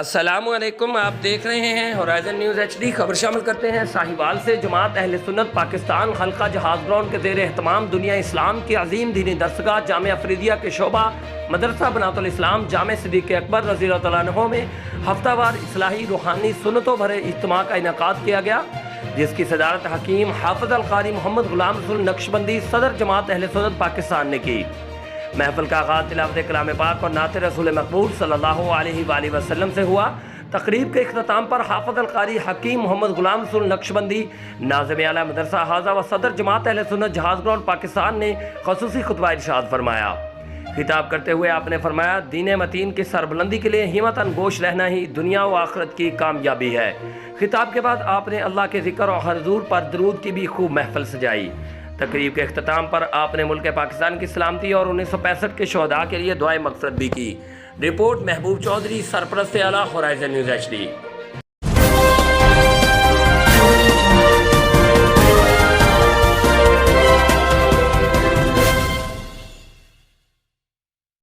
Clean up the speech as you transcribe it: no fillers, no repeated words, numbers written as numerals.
السلام علیکم، آپ دیکھ رہے ہیں ہورائزن نیوز HD۔ خبر شامل کرتے ہیں ساہیوال سے۔ جماعت اہل سنت پاکستان حلقہ جہاز گراؤنڈ کے زیر اہتمام دنیا اسلام کی عظیم دینی درسگاہ جامعہ افریدیہ کے شعبہ مدرسہ بنات الاسلام جامع صدیق اکبر رضی اللہ تعالیٰ عنہ میں ہفتہ وار اصلاحی روحانی سنتوں بھرے اجتماع کا انعقاد کیا گیا، جس کی صدارت حکیم حافظ القاری محمد غلام رسول نقشبندی صدر جماعت اہل سنت پاکستان نے کی۔ محفل کا آغاز تلاوت کلام پاک اور نعت رسول مقبول صلی اللہ علیہ وآلہ وسلم سے ہوا۔ تقریب کے اختتام پر حافظ القاری حکیم محمد غلام رسول نقشبندی ناظم اعلیٰ مدرسہ حاضہ و صدر جماعت اہل سنت جہاز گراؤنڈ پاکستان نے خصوصی خطبہ ارشاد فرمایا۔ خطاب کرتے ہوئے آپ نے فرمایا، دین متین کی سربلندی کے لیے ہمت انگوش رہنا ہی دنیا و آخرت کی کامیابی ہے۔ خطاب کے بعد آپ نے اللہ کے ذکر اور حضور پر درود کی بھی خوب محفل سجائی۔ تقریب کے اختتام پر آپ نے ملک پاکستان کی سلامتی اور 1965 کے شہداء کے لیے دعائے مغفرت بھی کی۔ رپورٹ محبوب چودھری، سرپرست اعلیٰ ہورائزن نیوز HD۔